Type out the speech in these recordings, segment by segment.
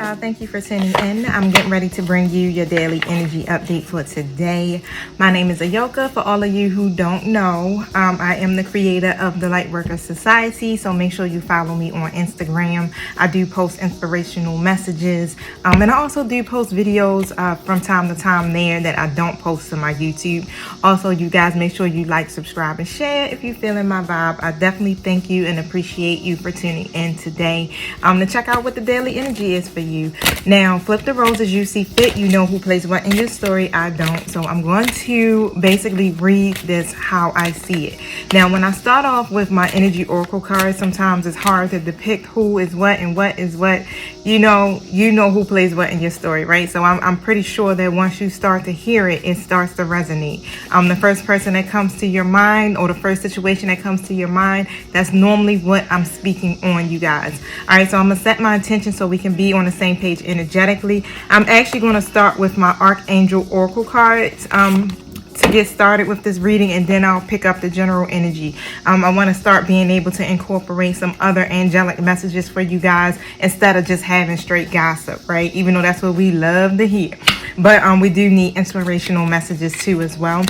y'all. Thank you for tuning in. I'm getting ready to bring you your daily energy update for today. My name is Ayoka. For all of you who don't know, I am the creator of the Lightworker Society, so make sure you follow me on Instagram. I do post inspirational messages, and I also do post videos from time to time there that I don't post to my YouTube. Also, you guys make sure you like, subscribe, and share if you're feeling my vibe. I definitely thank you and appreciate you for tuning in today to check out what the daily energy is for you. Now, flip the roles as you see fit. You know who plays what in your story. I don't. So I'm going to basically read this how I see it. Now, when I start off with my energy oracle cards, sometimes it's hard to depict who is what and what is what. You know who plays what in your story, right? So I'm pretty sure that once you start to hear it, it starts to resonate. The first person that comes to your mind, or the first situation that comes to your mind, that's normally what I'm speaking on, you guys. All right, so I'm gonna set my intention so we can be on the same page energetically. I'm actually going to start with my Archangel Oracle cards to get started with this reading, and then I'll pick up the general energy. I want to start being able to incorporate some other angelic messages for you guys instead of just having straight gossip, right? Even though that's what we love to hear. But we do need inspirational messages too as well.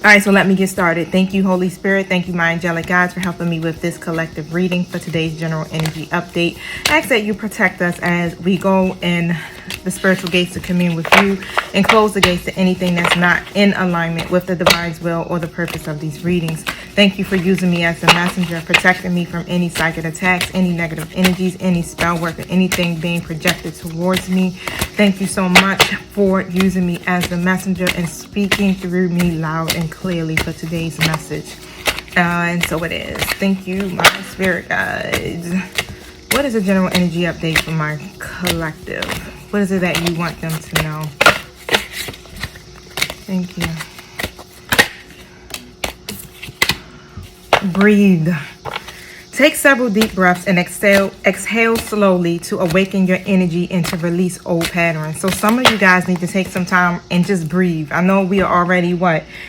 All right, so let me get started. Thank you, Holy Spirit. Thank you, my angelic guides, for helping me with this collective reading for today's general energy update. I ask that you protect us as we go in the spiritual gates to commune with you, and close the gates to anything that's not in alignment with the divine's will or the purpose of these readings. Thank you for using me as a messenger, protecting me from any psychic attacks, any negative energies, any spell work, or anything being projected towards me. Thank you so much for using me as the messenger and speaking through me loud and clearly for today's message. And so it is. Thank you, my spirit guides. What is a general energy update for my collective? What is it that you want them to know? Thank you. Breathe. Take several deep breaths and exhale slowly to awaken your energy and to release old patterns. So some of you guys need to take some time and just breathe. I know we are already,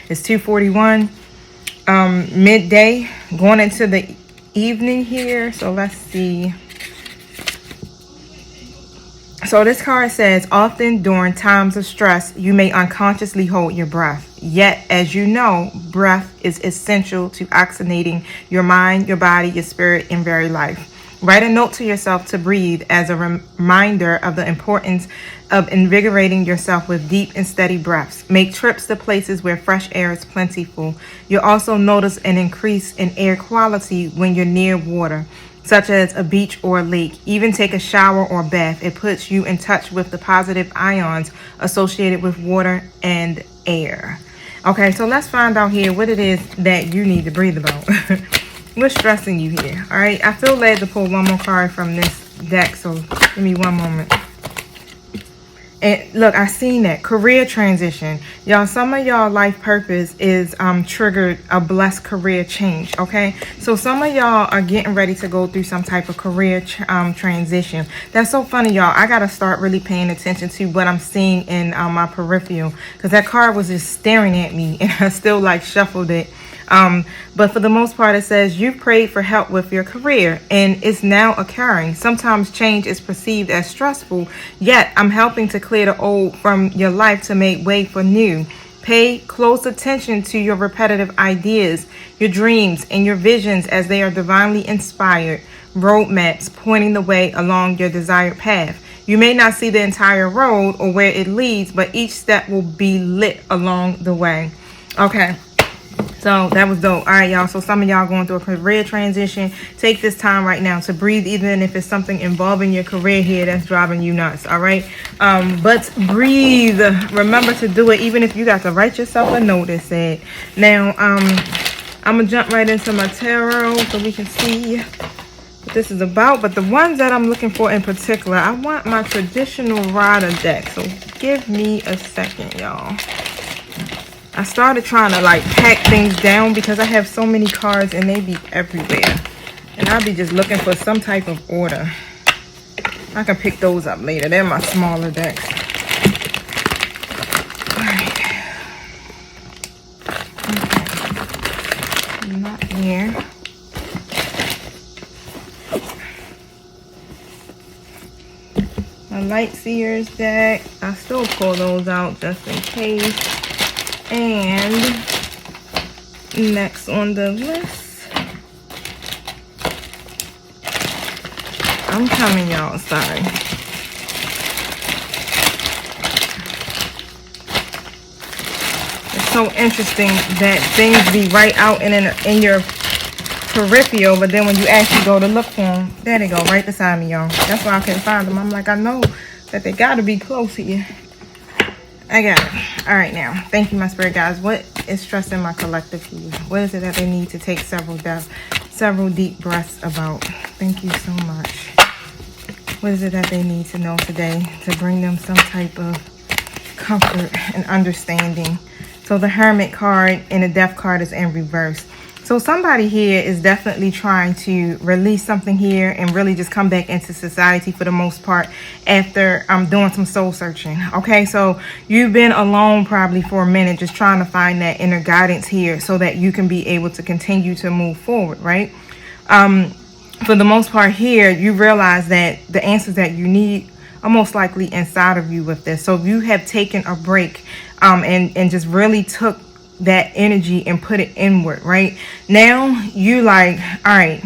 it's 2:41, midday, going into the evening here. So let's see. So this card says, often during times of stress, you may unconsciously hold your breath. Yet, as you know, breath is essential to oxygenating your mind, your body, your spirit, and very life. Write a note to yourself to breathe as a reminder of the importance of invigorating yourself with deep and steady breaths. Make trips to places where fresh air is plentiful. You'll also notice an increase in air quality when you're near water, such as a beach or a lake. Even take a shower or bath. It puts you in touch with the positive ions associated with water and air. Okay, so let's find out here what it is that you need to breathe about. What's stressing you here? All right, I feel led to pull one more card from this deck, so give me one moment. And look, I seen that career transition, y'all. Some of y'all life purpose is triggered a blessed career change. Okay, so some of y'all are getting ready to go through some type of career transition. That's so funny, y'all. I gotta start really paying attention to what I'm seeing in my peripheral, because that card was just staring at me and I still shuffled it. But for the most part, it says you've prayed for help with your career and it's now occurring. Sometimes change is perceived as stressful, yet I'm helping to clear the old from your life to make way for new. Pay close attention to your repetitive ideas, your dreams, and your visions as they are divinely inspired roadmaps pointing the way along your desired path. You may not see the entire road or where it leads, but each step will be lit along the way. Okay. So that was dope. All right, y'all. So some of y'all going through a career transition. Take this time right now to breathe, even if it's something involving your career here that's driving you nuts. All right. But breathe. Remember to do it, even if you got to write yourself a note that said. Now, I'm going to jump right into my tarot so we can see what this is about. But the ones that I'm looking for in particular, I want my traditional rider deck. So give me a second, y'all. I started trying to pack things down because I have so many cards and they be everywhere. And I'll be just looking for some type of order. I can pick those up later. They're my smaller decks. Alright. Okay. Not here. Light Seers deck. I still pull those out just in case. And next on the list, I'm coming, y'all. Sorry. It's so interesting that things be right out in your peripheral, but then when you actually go to look for them, there they go, right beside me, y'all. That's why I couldn't find them. I'm like, I know that they got to be close here. I got it. All right, now, thank you, my spirit guides. What is stressing my collective here? What is it that they need to take several deep breaths about? Thank you so much. What is it that they need to know today to bring them some type of comfort and understanding? So the Hermit card and the Death card is in reverse. So somebody here is definitely trying to release something here and really just come back into society for the most part after doing some soul searching. Okay, so you've been alone probably for a minute just trying to find that inner guidance here so that you can be able to continue to move forward, right? For the most part here, you realize that the answers that you need are most likely inside of you with this. So you have taken a break and just really took that energy and put it inward. Right now you like, all right,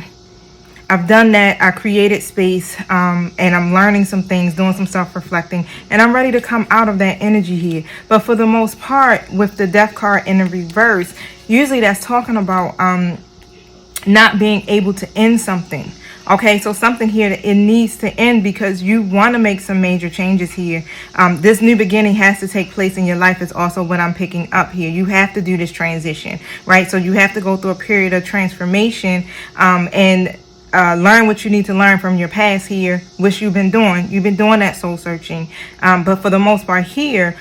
I've done that. I created space and I'm learning some things, doing some self-reflecting, and I'm ready to come out of that energy here. But for the most part, with the Death card in the reverse, usually that's talking about not being able to end something. Okay, so something here that it needs to end because you want to make some major changes here. This new beginning has to take place in your life is also what I'm picking up here. You have to do this transition, right? So you have to go through a period of transformation and learn what you need to learn from your past here, which you've been doing. You've been doing that soul searching. But for the most part here,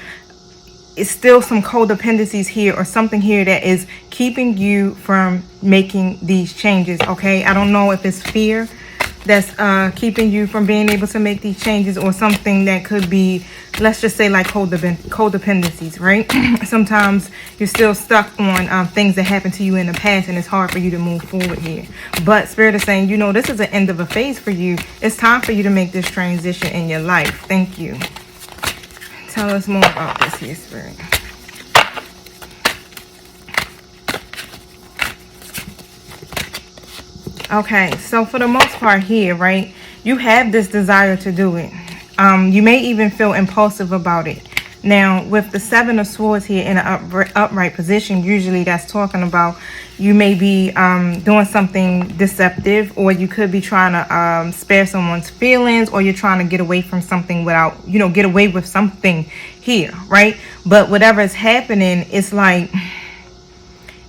it's still some codependencies here or something here that is keeping you from making these changes. Okay, I don't know if it's fear that's keeping you from being able to make these changes, or something that could be, let's just say, like codependencies, right? Sometimes you're still stuck on things that happened to you in the past, and it's hard for you to move forward here. But Spirit is saying, you know, this is the end of a phase for you. It's time for you to make this transition in your life. Thank you. Tell us more about this here, Spirit. Okay, so for the most part here, right, you have this desire to do it. You may even feel impulsive about it. Now, with the Seven of Swords here in an upright position, usually that's talking about you may be doing something deceptive, or you could be trying to spare someone's feelings, or you're trying to get away from something without, you know, get away with something here, right? But whatever is happening, it's like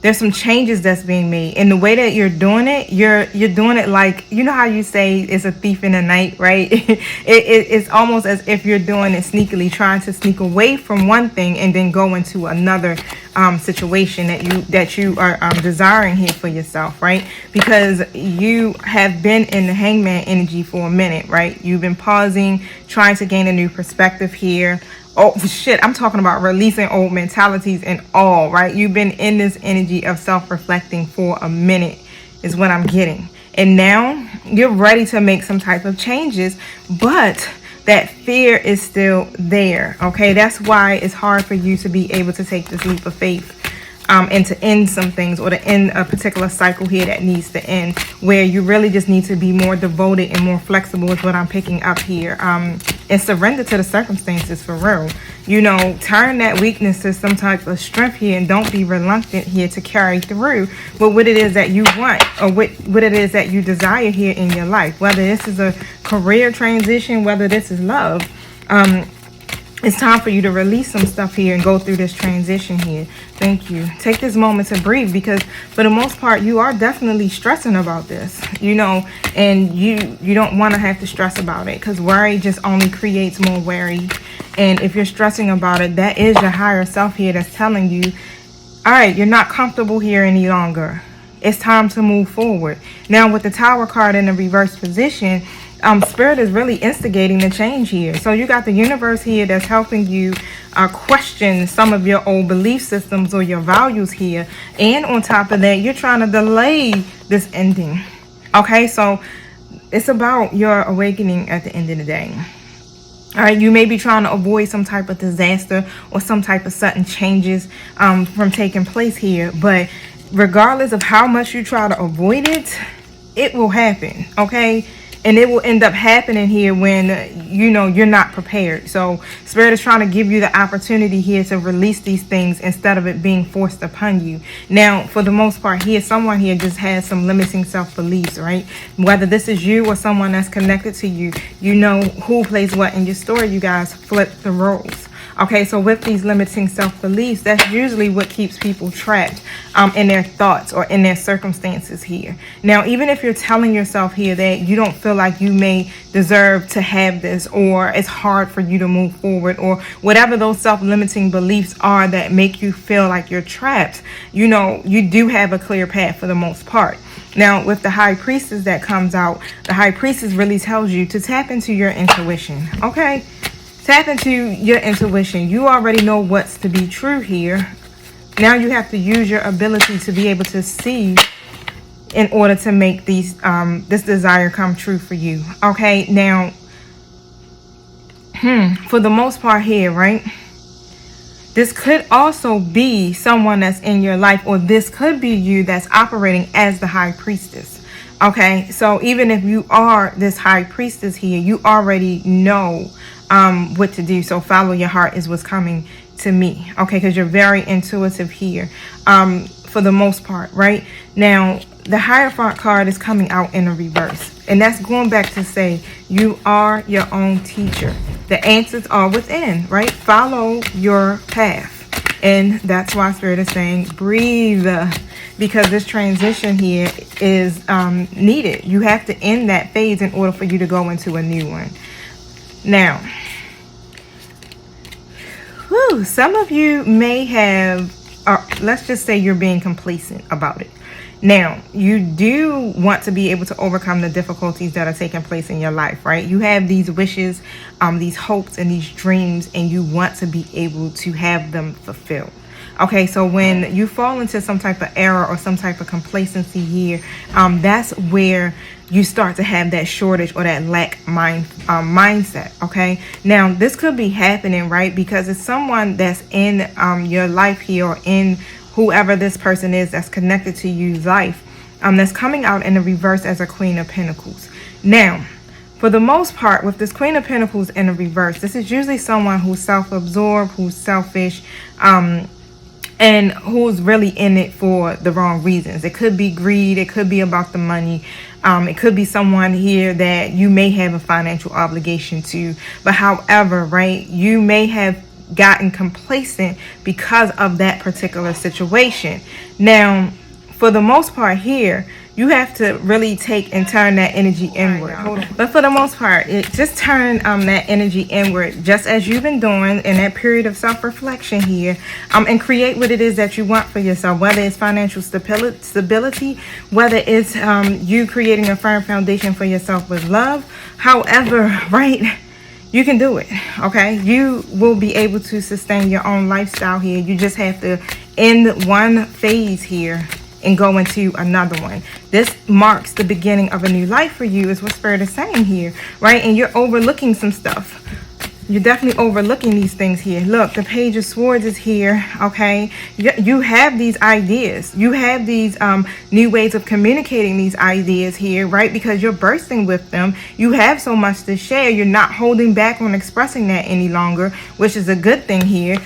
there's some changes that's being made, and the way that you're doing it, you're doing it like, you know how you say it's a thief in the night, right? It's almost as if you're doing it sneakily, trying to sneak away from one thing and then go into another situation that you are desiring here for yourself, right? Because you have been in the Hangman energy for a minute, right? You've been pausing, trying to gain a new perspective here. Oh shit, I'm talking about releasing old mentalities and all, right? You've been in this energy of self-reflecting for a minute is what I'm getting. And now you're ready to make some type of changes, but that fear is still there, okay? That's why it's hard for you to be able to take this leap of faith and to end some things, or to end a particular cycle here that needs to end, where you really just need to be more devoted and more flexible is what I'm picking up here, and surrender to the circumstances for real. You know, turn that weakness to some type of strength here, and don't be reluctant here to carry through with what it is that you want, or what it is that you desire here in your life, whether this is a career transition, whether this is love. It's time for you to release some stuff here and go through this transition here. Thank you. Take this moment to breathe, because for the most part, you are definitely stressing about this, you know, and you don't want to have to stress about it, because worry just only creates more worry. And if you're stressing about it, that is your higher self here that's telling you, all right, you're not comfortable here any longer. It's time to move forward. Now, with the Tower card in the reverse position, Spirit is really instigating the change here. So you got the universe here that's helping you question some of your old belief systems or your values here. And on top of that, you're trying to delay this ending. Okay, so it's about your awakening at the end of the day. All right, you may be trying to avoid some type of disaster or some type of sudden changes from taking place here. But regardless of how much you try to avoid it, it will happen, okay? And it will end up happening here when, you know, you're not prepared. So Spirit is trying to give you the opportunity here to release these things instead of it being forced upon you. Now, for the most part here, someone here just has some limiting self-beliefs, right? Whether this is you or someone that's connected to you, you know who plays what in your story. You guys flip the roles. Okay, so with these limiting self-beliefs, that's usually what keeps people trapped in their thoughts or in their circumstances here. Now, even if you're telling yourself here that you don't feel like you may deserve to have this, or it's hard for you to move forward, or whatever those self-limiting beliefs are that make you feel like you're trapped, you know, you do have a clear path for the most part. Now, with the High Priestess that comes out, the High Priestess really tells you to tap into your intuition, okay? Tap into your intuition. You already know what's to be true here. Now you have to use your ability to be able to see in order to make these this desire come true for you. Okay, now for the most part here, right? This could also be someone that's in your life, or this could be you that's operating as the High Priestess. Okay, so even if you are this High Priestess here, you already know what to do. So follow your heart is what's coming to me, okay, because you're very intuitive here for the most part, right? Now the Hierophant card is coming out in a reverse, and that's going back to say you are your own teacher. The answers are within, right? Follow your path. And that's why Spirit is saying breathe, because this transition here is needed. You have to end that phase in order for you to go into a new one. Now, some of you may have, let's just say you're being complacent about it. Now, you do want to be able to overcome the difficulties that are taking place in your life, right? You have these wishes, these hopes, and these dreams, and you want to be able to have them fulfilled. Okay, so when you fall into some type of error or some type of complacency here, that's where you start to have that shortage or that lack mindset. Okay, now this could be happening, right? Because it's someone that's in your life here, or in whoever this person is that's connected to you's life, that's coming out in the reverse as a Queen of Pentacles. Now, for the most part, with this Queen of Pentacles in the reverse, this is usually someone who's self-absorbed, who's selfish, and who's really in it for the wrong reasons. It could be greed. It could be about the money. It could be someone here that you may have a financial obligation to. But however, right, you may have gotten complacent because of that particular situation. Now, for the most part here, you have to really take and turn that energy inward. But for the most part, just turn that energy inward, just as you've been doing in that period of self-reflection here, and create what it is that you want for yourself, whether it's financial stability, whether it's you creating a firm foundation for yourself with love. However, right, you can do it, okay? You will be able to sustain your own lifestyle here. You just have to end one phase here and go into another one. This marks the beginning of a new life for you, is what Spirit is saying here, right? And you're overlooking some stuff. You're definitely overlooking these things here. Look, the Page of Swords is here, okay? You have these ideas. You have these new ways of communicating these ideas here, right? Because you're bursting with them. You have so much to share. You're not holding back on expressing that any longer, which is a good thing here.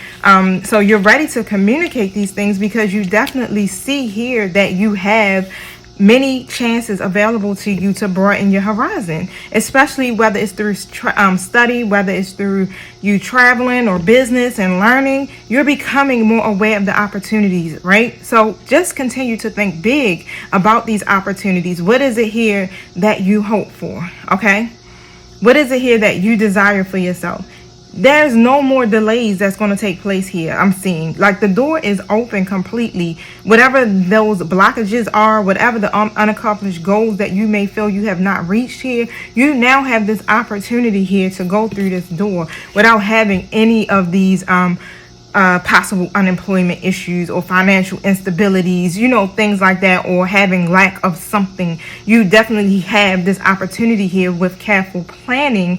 So you're ready to communicate these things because you definitely see here that you have many chances available to you to broaden your horizon, especially whether it's through study, whether it's through you traveling or business and learning. You're becoming more aware of the opportunities, right? So just continue to think big about these opportunities. What is it here that you hope for? Okay, what is it here that you desire for yourself? There's no more delays that's going to take place here. I'm seeing like the door is open completely. Whatever those blockages are, whatever the unaccomplished goals that you may feel you have not reached here, you now have this opportunity here to go through this door without having any of these possible unemployment issues or financial instabilities, you know, things like that, or having lack of something. You definitely have this opportunity here with careful planning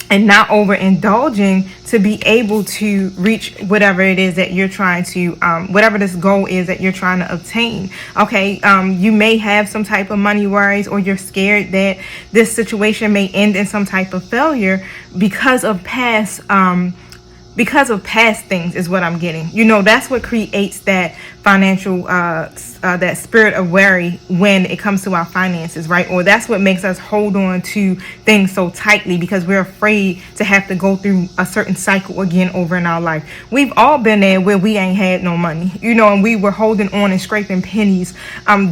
and not overindulging to be able to reach whatever it is that you're trying to, whatever this goal is that you're trying to obtain. Okay, you may have some type of money worries, or you're scared that this situation may end in some type of failure because of past things, is what I'm getting. That's what creates that financial, that spirit of worry when it comes to our finances, right? Or that's what makes us hold on to things so tightly, because we're afraid to have to go through a certain cycle again over in our life. We've all been there where we ain't had no money, and we were holding on and scraping pennies,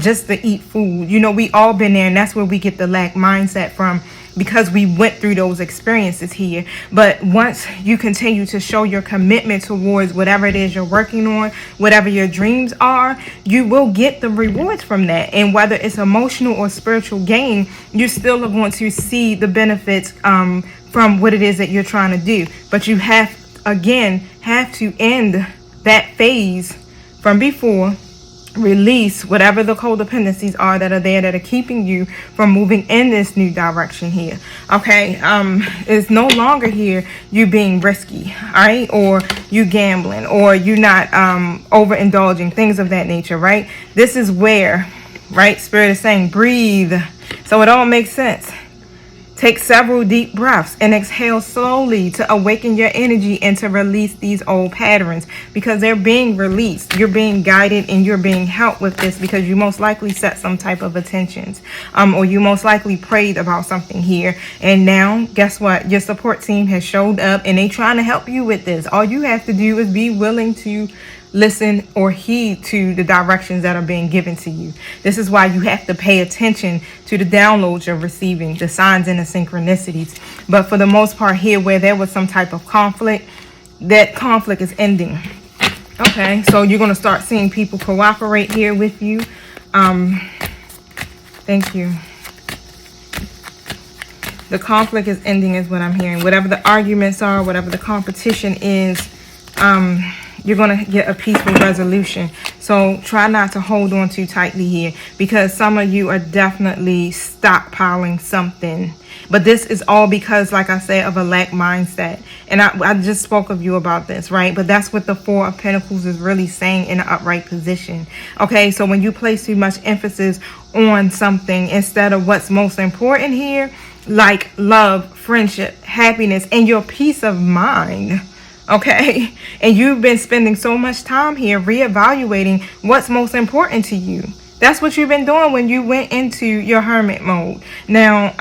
just to eat food. We all been there, and that's where we get the lack mindset from, because we went through those experiences here. But once you continue to show your commitment towards whatever it is you're working on, whatever your dreams are, you will get the rewards from that. And whether it's emotional or spiritual gain, you still are going to see the benefits from what it is that you're trying to do. But you have to end that phase from before. Release whatever the codependencies are that are there, that are keeping you from moving in this new direction here. Okay, it's no longer here you being risky, all right, or you gambling, or you not overindulging, things of that nature, right? This is where, right, Spirit is saying breathe, so it all makes sense. Take several deep breaths and exhale slowly to awaken your energy and to release these old patterns, because they're being released. You're being guided and you're being helped with this, because you most likely set some type of intentions, or you most likely prayed about something here. And now, guess what? Your support team has showed up and they trying to help you with this. All you have to do is be willing to listen or heed to the directions that are being given to you. This is why you have to pay attention to the downloads you're receiving, the signs and the synchronicities. But for the most part here, where there was some type of conflict, that conflict is ending. Okay, so you're going to start seeing people cooperate here with you. Thank you. The conflict is ending is what I'm hearing. Whatever the arguments are, whatever the competition is, you're going to get a peaceful resolution. So try not to hold on too tightly here, because some of you are definitely stockpiling something. But this is all because, like I said, of a lack mindset. And I just spoke of you about this, right? But that's what the Four of Pentacles is really saying in an upright position. Okay, so when you place too much emphasis on something instead of what's most important here, like love, friendship, happiness, and your peace of mind, okay, and you've been spending so much time here reevaluating what's most important to you. That's what you've been doing when you went into your hermit mode. Now,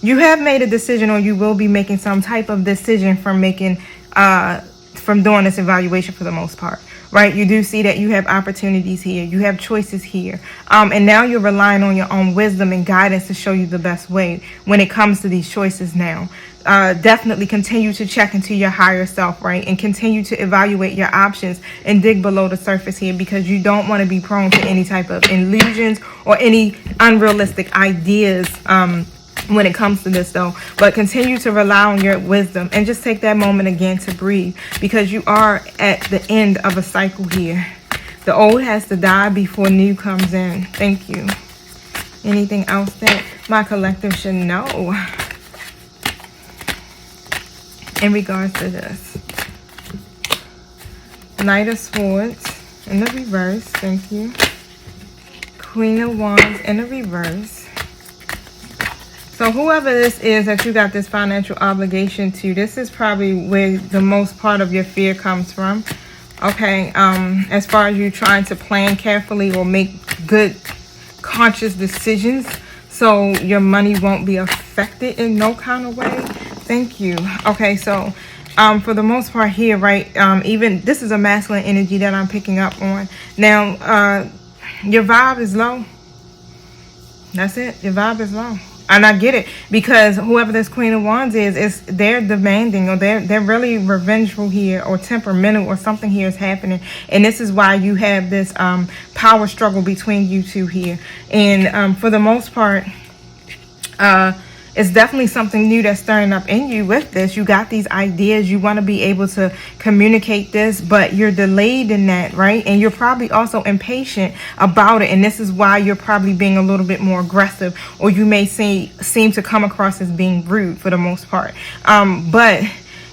you have made a decision, or you will be making some type of decision from doing this evaluation for the most part, right? You do see that you have opportunities here. You have choices here. And now you're relying on your own wisdom and guidance to show you the best way when it comes to these choices now. Definitely continue to check into your higher self, right? And continue to evaluate your options and dig below the surface here, because you don't want to be prone to any type of illusions or any unrealistic ideas when it comes to this, though. But continue to rely on your wisdom and just take that moment again to breathe, because you are at the end of a cycle here. The old has to die before new comes in. Thank you. Anything else that my collective should know in regards to this? Knight of Swords in the reverse. Thank you. Queen of Wands in the reverse. So whoever this is that you got this financial obligation to, this is probably where the most part of your fear comes from. Okay, as far as you trying to plan carefully or make good conscious decisions so your money won't be affected in no kind of way. Thank you. Okay, so for the most part here, right, even this is a masculine energy that I'm picking up on. Now, your vibe is low. That's it. Your vibe is low. And I get it, because whoever this Queen of Wands is they're demanding, or they're really revengeful here, or temperamental, or something here is happening. And this is why you have this power struggle between you two here. And for the most part, it's definitely something new that's stirring up in you with this. You got these ideas, you want to be able to communicate this, but you're delayed in that, right? And you're probably also impatient about it, and this is why you're probably being a little bit more aggressive, or you may seem to come across as being rude for the most part. But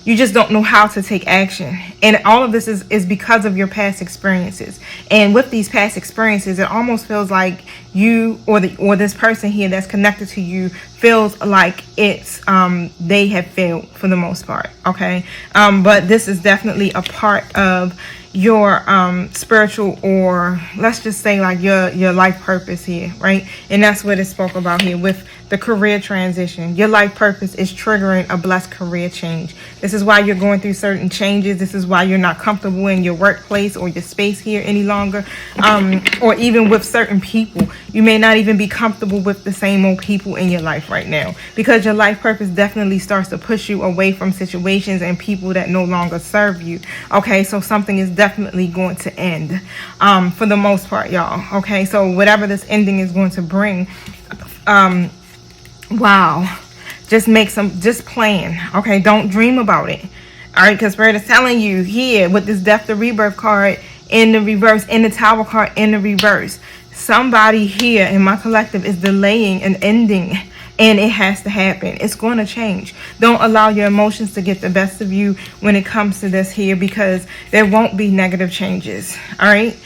you just don't know how to take action. And all of this is because of your past experiences. And with these past experiences, it almost feels like you or this person here that's connected to you feels like it's they have failed for the most part. Okay. But this is definitely a part of your spiritual, or let's just say like your life purpose here, right? And that's what it spoke about here with the career transition. Your life purpose is triggering a blessed career change. This is why you're going through certain changes. This is why you're not comfortable in your workplace or your space here any longer, or even with certain people. You may not even be comfortable with the same old people in your life right now, because your life purpose definitely starts to push you away from situations and people that no longer serve you. Okay, so something is definitely going to end for the most part, y'all. Okay, so whatever this ending is going to bring, wow, just plan. Okay, don't dream about it. All right, because Spirit is telling you here with this Death to Rebirth card in the reverse, in the Tower card in the reverse, somebody here in my collective is delaying an ending, and it has to happen. It's going to change. Don't allow your emotions to get the best of you when it comes to this here, because there won't be negative changes. All right.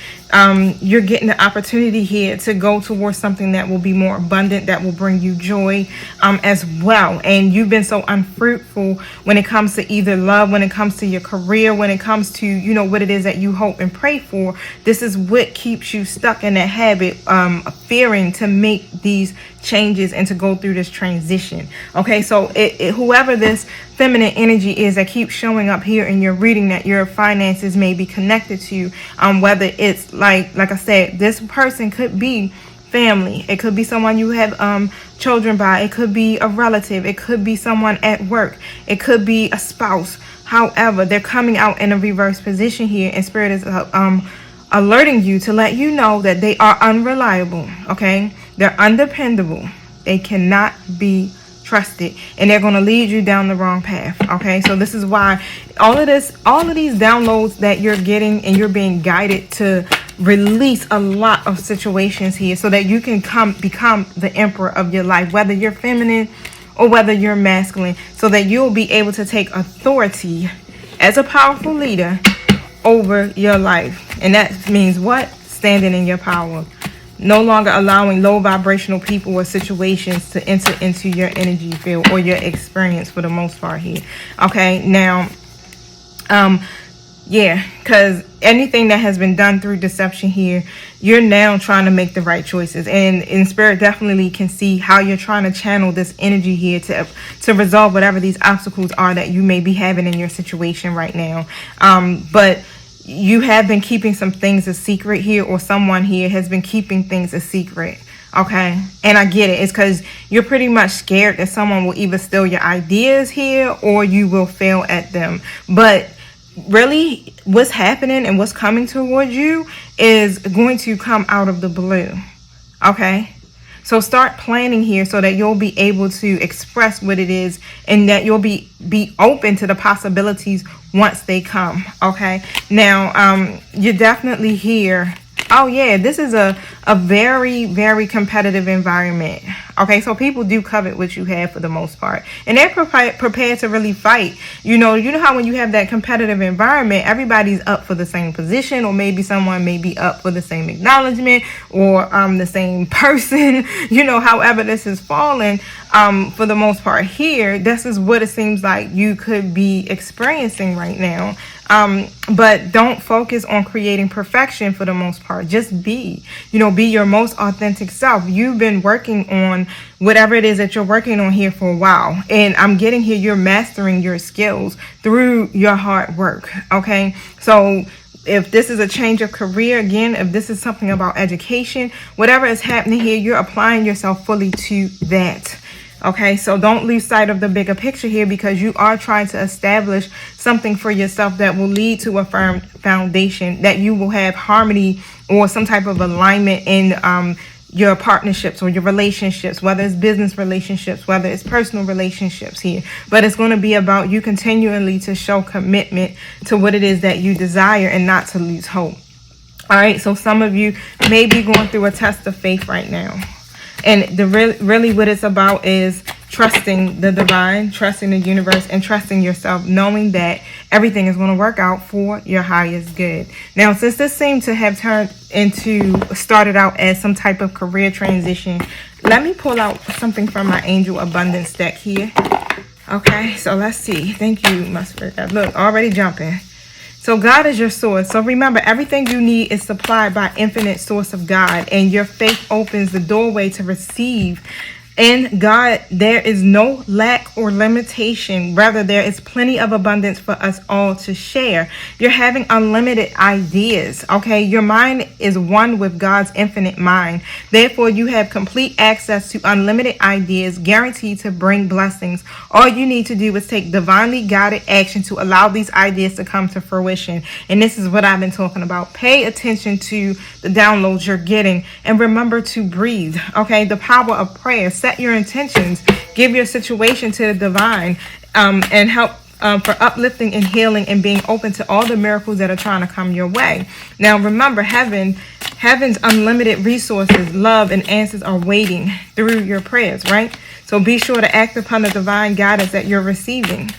You're getting the opportunity here to go towards something that will be more abundant, that will bring you joy as well. And you've been so unfruitful when it comes to either love, when it comes to your career, when it comes to, you know, what it is that you hope and pray for. This is what keeps you stuck in that habit of fearing to make these changes and to go through this transition. Okay, so whoever this feminine energy is that keeps showing up here in your reading that your finances may be connected to, whether it's like I said, this person could be family, it could be someone you have children by, it could be a relative, it could be someone at work, it could be a spouse. However, they're coming out in a reverse position here, and Spirit is alerting you to let you know that they are unreliable. Okay, they're undependable, they cannot be trusted, and they're going to lead you down the wrong path. Okay, so this is why all of these downloads that you're getting, and you're being guided to release a lot of situations here so that you can become the emperor of your life, whether you're feminine or whether you're masculine, so that you'll be able to take authority as a powerful leader over your life. And that means what? Standing in your power. No longer allowing low vibrational people or situations to enter into your energy field or your experience for the most part here. Okay, now, yeah, because anything that has been done through deception here, you're now trying to make the right choices. And Spirit definitely can see how you're trying to channel this energy here to resolve whatever these obstacles are that you may be having in your situation right now. But you have been keeping some things a secret here, or someone here has been keeping things a secret. Okay, and I get it. It's because you're pretty much scared that someone will either steal your ideas here or you will fail at them. But really, what's happening and what's coming towards you is going to come out of the blue. Okay, so start planning here so that you'll be able to express what it is, and that you'll be open to the possibilities once they come. Okay, now you're definitely here. Oh yeah, this is a very, very competitive environment. Okay, so people do covet what you have for the most part, and they're prepared to really fight. You know how when you have that competitive environment, everybody's up for the same position, or maybe someone may be up for the same acknowledgement, or the same person. You know, however this is falling, for the most part here, this is what it seems like you could be experiencing right now. But don't focus on creating perfection for the most part. Just be your most authentic self. You've been working on whatever it is that you're working on here for a while. And I'm getting here, you're mastering your skills through your hard work. Okay. So if this is a change of career, again, if this is something about education, whatever is happening here, you're applying yourself fully to that. Okay, so don't lose sight of the bigger picture here, because you are trying to establish something for yourself that will lead to a firm foundation, that you will have harmony or some type of alignment in your partnerships or your relationships, whether it's business relationships, whether it's personal relationships here. But it's going to be about you continually to show commitment to what it is that you desire and not to lose hope. All right, so some of you may be going through a test of faith right now. And really what it's about is trusting the divine, trusting the universe, and trusting yourself, knowing that everything is going to work out for your highest good. Now, since this seemed to have started out as some type of career transition, let me pull out something from my Angel Abundance deck here. Okay, so let's see. Thank you, my spirit. Look, already jumping. So God is your source. So remember, everything you need is supplied by infinite source of God, and your faith opens the doorway to receive. In God, there is no lack or limitation. Rather, there is plenty of abundance for us all to share. You're having unlimited ideas, okay? Your mind is one with God's infinite mind. Therefore, you have complete access to unlimited ideas guaranteed to bring blessings. All you need to do is take divinely guided action to allow these ideas to come to fruition. And this is what I've been talking about. Pay attention to the downloads you're getting, and remember to breathe, okay? The power of prayer. Set your intentions, give your situation to the divine, and help for uplifting and healing and being open to all the miracles that are trying to come your way. Now remember, heaven's unlimited resources, love, and answers are waiting through your prayers, right? So be sure to act upon the divine guidance that you're receiving,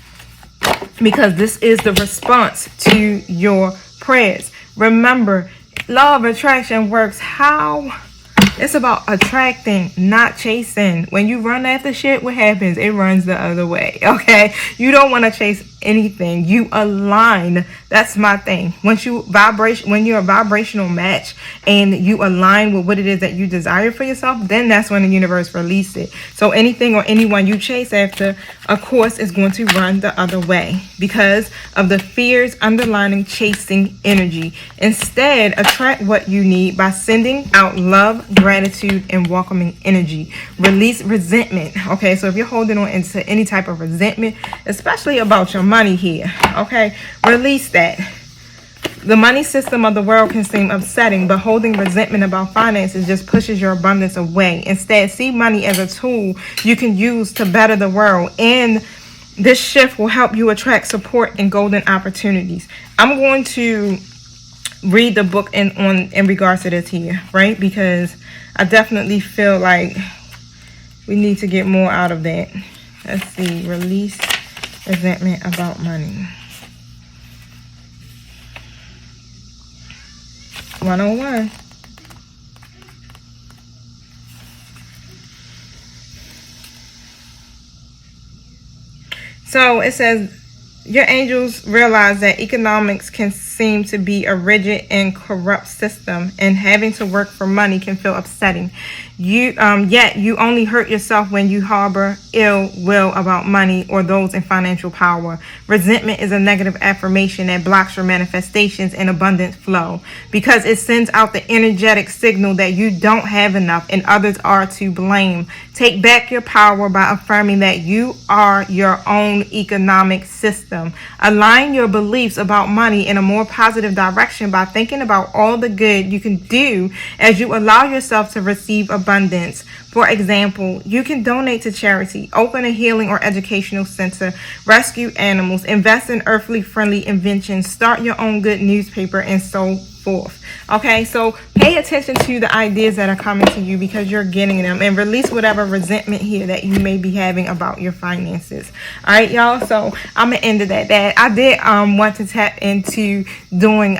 because this is the response to your prayers. Remember, law of attraction works how? It's about attracting, not chasing. When you run after shit, what happens? It runs the other way, okay? You don't want to chase anything. You align. That's my thing. When you're a vibrational match and you align with what it is that you desire for yourself, then that's when the universe releases it. So anything or anyone you chase after, of course, is going to run the other way because of the fears underlying chasing energy. Instead, attract what you need by sending out love, gratitude, and welcoming energy. Release resentment. Okay, so if you're holding on into any type of resentment, especially about your money here, okay, release that. The money system of the world can seem upsetting, but holding resentment about finances just pushes your abundance away. Instead, see money as a tool you can use to better the world, and this shift will help you attract support and golden opportunities. I'm going to read the book in regards to this here, right? Because I definitely feel like we need to get more out of that. Let's see. Release resentment about money. 101. So it says, your angels realize that economics can seem to be a rigid and corrupt system, and having to work for money can feel upsetting. Yet you only hurt yourself when you harbor ill will about money or those in financial power. Resentment is a negative affirmation that blocks your manifestations and abundance flow because it sends out the energetic signal that you don't have enough and others are to blame. Take back your power by affirming that you are your own economic system. Align your beliefs about money in a more positive direction by thinking about all the good you can do as you allow yourself to receive abundance. For example, you can donate to charity, open a healing or educational center, rescue animals, invest in earthly friendly inventions, start your own good newspaper, and so forth. Okay, so pay attention to the ideas that are coming to you because you're getting them, and release whatever resentment here that you may be having about your finances. All right, y'all. So I'm gonna end it at that. I did want to tap into doing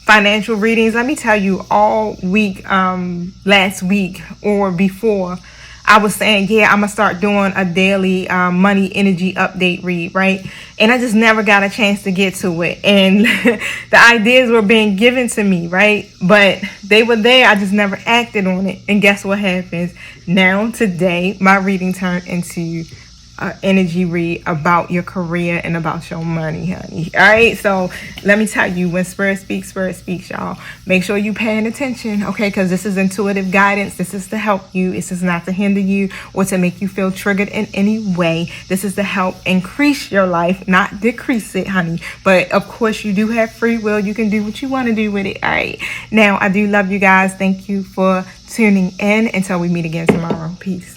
financial readings. Let me tell you, all week last week or before, I was saying, yeah, I'm gonna start doing a daily money energy update read, right? And I just never got a chance to get to it, and the ideas were being given to me, right? But they were there, I just never acted on it. And guess what happens now? Today my reading turned into energy read about your career and about your money, honey. All right, so let me tell you, when Spirit speaks, y'all. Make sure you paying attention, okay? Because this is intuitive guidance. This is to help you. This is not to hinder you or to make you feel triggered in any way. This is to help increase your life, not decrease it, honey. But of course, you do have free will. You can do what you want to do with it. All right. Now, I do love you guys. Thank you for tuning in. Until we meet again tomorrow. Peace.